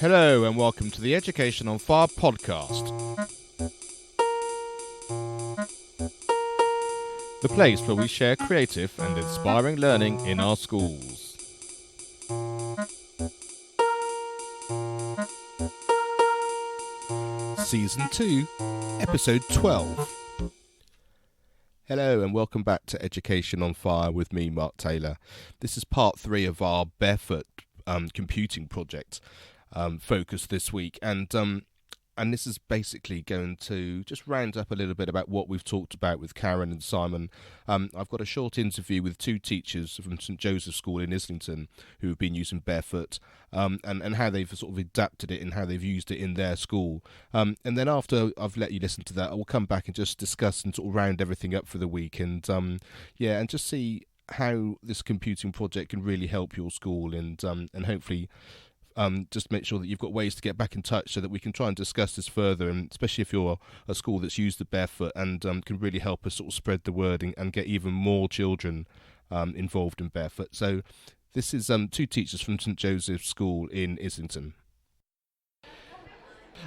Hello and welcome to the Education on Fire podcast. The place where we share creative and inspiring learning in our schools. Season 2, Episode 12. Hello and welcome back to Education on Fire with me, Mark Taylor. This is part 3 of our Barefoot Computing project focus this week, and this is basically going to just round up a little bit about what we've talked about with Karen and Simon. I've got a short interview with 2 teachers from St Joseph's School in Islington who have been using Barefoot and how they've sort of adapted it and how they've used it in their school. And then after I've let you listen to that, I will come back and just discuss and sort of round everything up for the week and just see how this computing project can really help your school and hopefully just make sure that you've got ways to get back in touch so that we can try and discuss this further, and especially if you're a school that's used the Barefoot and can really help us sort of spread the word and get even more children involved in Barefoot. So this is 2 teachers from St Joseph's School in Islington.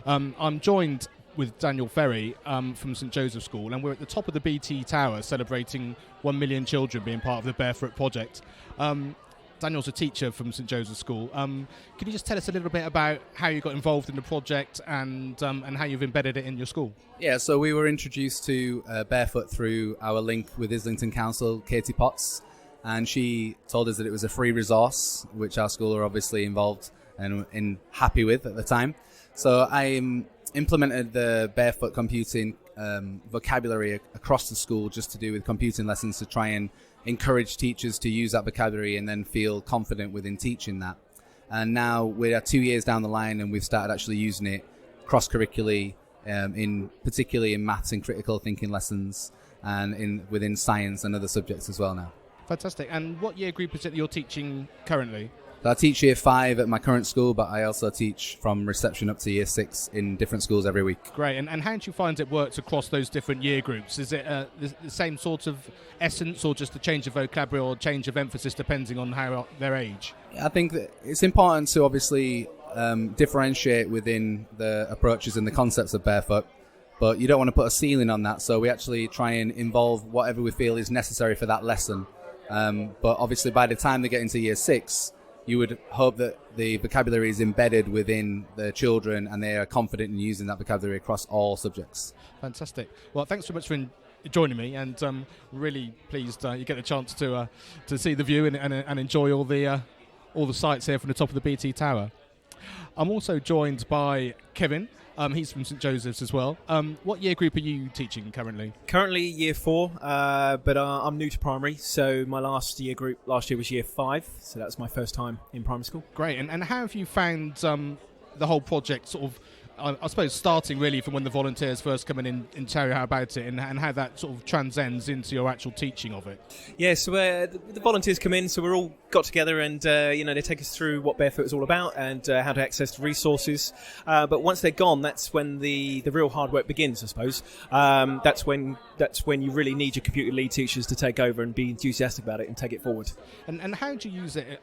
I'm joined with Daniel Ferry from St Joseph's School, and we're at the top of the BT Tower celebrating 1 million children being part of the Barefoot project. Daniel's a teacher from St Joseph's School. Can you just tell us a little bit about how you got involved in the project and how you've embedded it in your school? Yeah, so we were introduced to Barefoot through our link with Islington Council, Katie Potts, and she told us that it was a free resource, which our school are obviously involved and happy with at the time. So I implemented the Barefoot Computing vocabulary across the school just to do with computing lessons to try and encourage teachers to use that vocabulary and then feel confident within teaching that. And now we're 2 years down the line and we've started actually using it cross-curricularly, particularly in maths and critical thinking lessons and within science and other subjects as well now. Fantastic. And what year group is it that you're teaching currently? So I teach year 5 at my current school, but I also teach from reception up to year 6 in different schools every week. Great. And how do you find it works across those different year groups? Is it the same sort of essence or just a change of vocabulary or change of emphasis depending on how their age? I think that it's important to obviously differentiate within the approaches and the concepts of Barefoot, but you don't want to put a ceiling on that, so we actually try and involve whatever we feel is necessary for that lesson. But obviously by the time they get into year 6, you would hope that the vocabulary is embedded within the children and they are confident in using that vocabulary across all subjects. Fantastic. Well, thanks so much for joining me, and really pleased you get a chance to see the view and enjoy all the sights here from the top of the BT Tower. I'm also joined by Kevin. He's from St Joseph's as well. What year group are you teaching currently? Currently year 4, but I'm new to primary, so my last year group last year was year 5, so that's my first time in primary school. Great, and how have you found the whole project sort of, I suppose, starting really from when the volunteers first come in and tell you how about it and how that sort of transcends into your actual teaching of it? Yeah, so the volunteers come in, so we're all got together and they take us through what Barefoot is all about and how to access the resources. But once they're gone, that's when the real hard work begins, I suppose. That's when you really need your computer lead teachers to take over and be enthusiastic about it and take it forward. And how do you use it?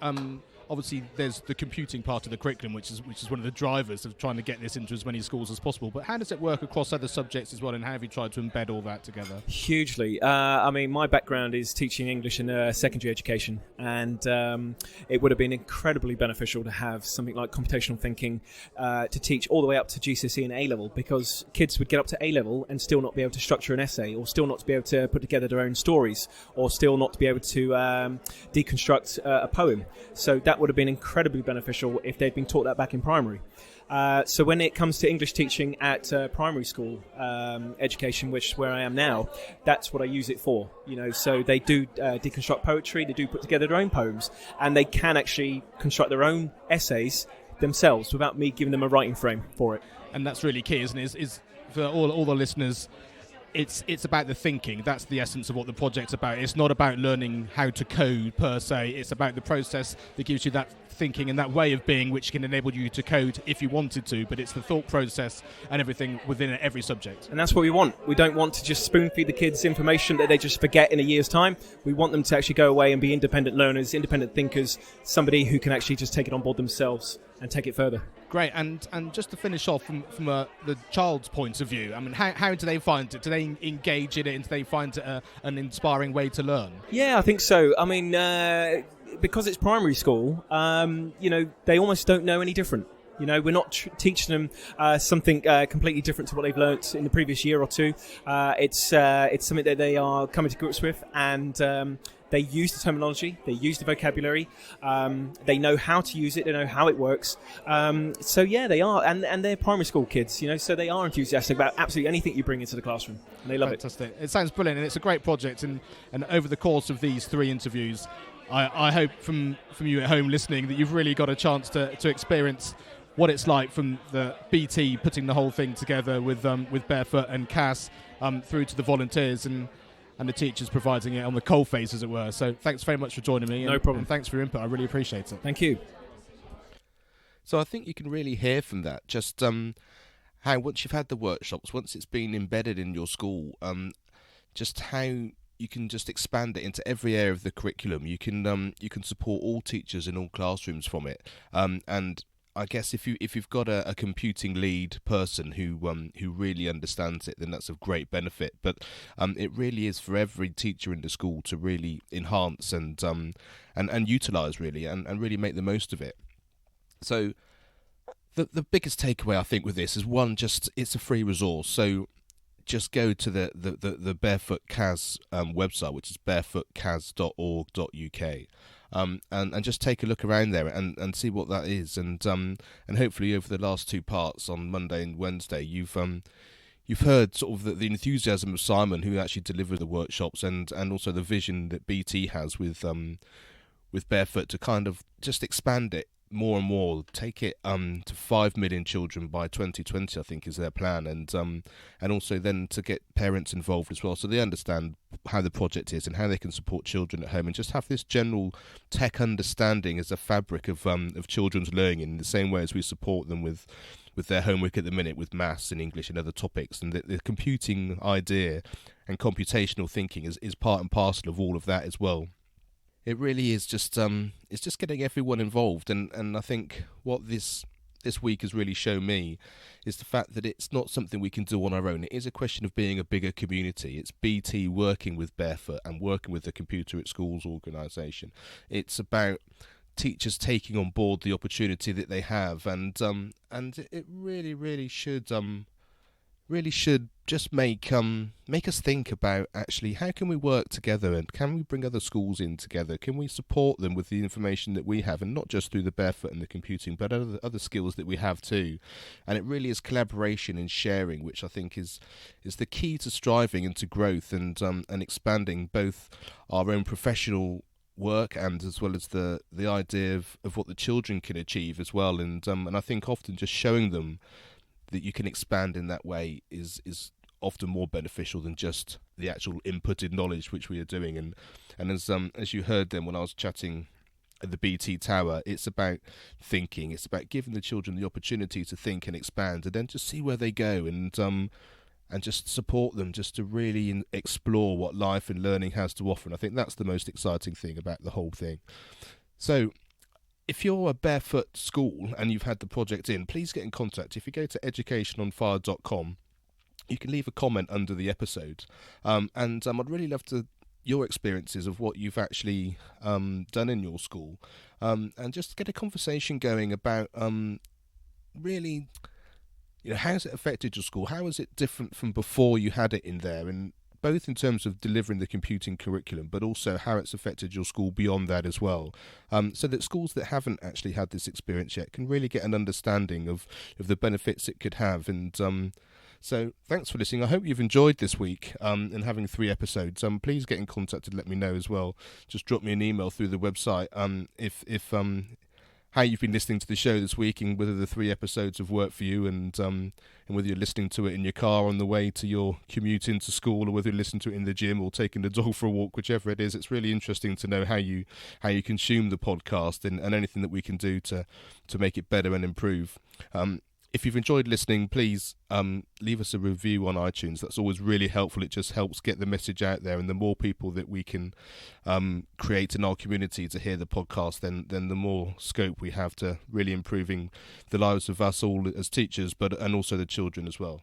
Obviously, there's the computing part of the curriculum, which is one of the drivers of trying to get this into as many schools as possible. But how does it work across other subjects as well, and how have you tried to embed all that together? Hugely. I mean, my background is teaching English in secondary education, and it would have been incredibly beneficial to have something like computational thinking to teach all the way up to GCSE and A-level, because kids would get up to A-level and still not be able to structure an essay, or still not to be able to put together their own stories, or still not to be able to deconstruct a poem. So that would have been incredibly beneficial if they'd been taught that back in primary. So when it comes to English teaching at primary school education, which is where I am now, that's what I use it for. So they do deconstruct poetry, they do put together their own poems, and they can actually construct their own essays themselves without me giving them a writing frame for it. And that's really key, isn't it? Is for all the listeners. It's about the thinking. That's the essence of what the project's about. It's not about learning how to code per se. It's about the process that gives you that thinking and that way of being, which can enable you to code if you wanted to. But it's the thought process and everything within every subject. And that's what we want. We don't want to just spoon feed the kids information that they just forget in a year's time. We want them to actually go away and be independent learners, independent thinkers, somebody who can actually just take it on board themselves and take it further. Great, and just to finish off from the child's point of view, I mean, how do they find it? Do they engage in it, and do they find it an inspiring way to learn? Yeah, I think so. I mean, because it's primary school, they almost don't know any different. We're not teaching them something completely different to what they've learnt in the previous year or two. It's something that they are coming to grips with, and they use the terminology, they use the vocabulary, they know how to use it, they know how it works. So yeah, they are, and they're primary school kids, so they are enthusiastic about absolutely anything you bring into the classroom, and they love it. Fantastic. It sounds brilliant, and it's a great project. And over the course of these 3 interviews, I hope from you at home listening that you've really got a chance to experience what it's like from the BT putting the whole thing together with Barefoot and Cass through to the volunteers and the teachers providing it on the coalface, as it were. So thanks very much for joining me. No problem. And thanks for your input. I really appreciate it. Thank you. So I think you can really hear from that just how once you've had the workshops, once it's been embedded in your school, just how you can just expand it into every area of the curriculum. You can support all teachers in all classrooms from it, and I guess if you've got a computing lead person who really understands it, then that's of great benefit. But it really is for every teacher in the school to really enhance and utilise really and really make the most of it. So the biggest takeaway I think with this is one, just it's a free resource. So just go to the Barefoot CAS website, which is barefootcas.org.uk. And just take a look around there and see what that is, and hopefully over the last 2 parts on Monday and Wednesday you've heard sort of the enthusiasm of Simon, who actually delivered the workshops, and also the vision that BT has with Barefoot to kind of just expand it more and more, take it to 5 million children by 2020, I think is their plan, and also then to get parents involved as well, so they understand how the project is and how they can support children at home, and just have this general tech understanding as a fabric of children's learning, in the same way as we support them with their homework at the minute with maths and English and other topics. And the computing idea and computational thinking is part and parcel of all of that as well. It really is just it's just getting everyone involved, and I think what this week has really shown me is the fact that it's not something we can do on our own. It is a question of being a bigger community. It's BT working with Barefoot and working with the Computer at Schools organisation. It's about teachers taking on board the opportunity that they have, and it really should just make us think about actually how can we work together, and can we bring other schools in together? Can we support them with the information that we have, and not just through the Barefoot and the computing, but other skills that we have too? And it really is collaboration and sharing, which I think is the key to striving and to growth and expanding both our own professional work and as well as the idea of what the children can achieve as well. And I think often just showing them that you can expand in that way is often more beneficial than just the actual inputted knowledge which we are doing. And as you heard then when I was chatting at the BT Tower, it's about thinking. It's about giving the children the opportunity to think and expand, and then just see where they go, and just support them just to really explore what life and learning has to offer. And I think that's the most exciting thing about the whole thing. So if you're a Barefoot school and you've had the project in, please get in contact. If you go to educationonfire.com, you can leave a comment under the episode. And I'd really love your experiences of what you've actually done in your school, and just get a conversation going about really, how has it affected your school? How is it different from before you had it in there? And both in terms of delivering the computing curriculum, but also how it's affected your school beyond that as well, so that schools that haven't actually had this experience yet can really get an understanding of the benefits it could have. And so thanks for listening. I hope you've enjoyed this week and having 3 episodes. Please get in contact and let me know as well. Just drop me an email through the website if how you've been listening to the show this week, and whether the 3 episodes have worked for you, and whether you're listening to it in your car on the way to your commute into school, or whether you listen to it in the gym or taking the dog for a walk, whichever it is. It's really interesting to know how you consume the podcast, and anything that we can do to make it better and improve. if you've enjoyed listening, please leave us a review on iTunes. That's always really helpful. It just helps get the message out there, and the more people that we can create in our community to hear the podcast, then the more scope we have to really improving the lives of us all as teachers, and also the children as well.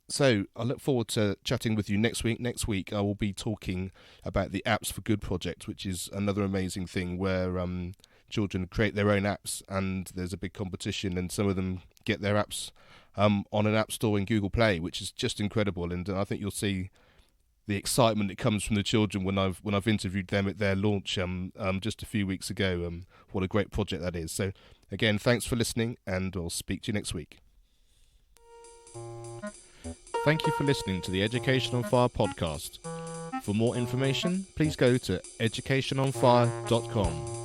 So I look forward to chatting with you next week. Next week I will be talking about the Apps for Good project, which is another amazing thing where children create their own apps, and there's a big competition, and some of them get their apps on an app store in Google Play, which is just incredible. And I think you'll see the excitement that comes from the children when I've interviewed them at their launch just a few weeks ago. What a great project that is. So again, thanks for listening, and I'll speak to you next week. Thank you for listening to the Education on Fire podcast. For more information, please go to educationonfire.com.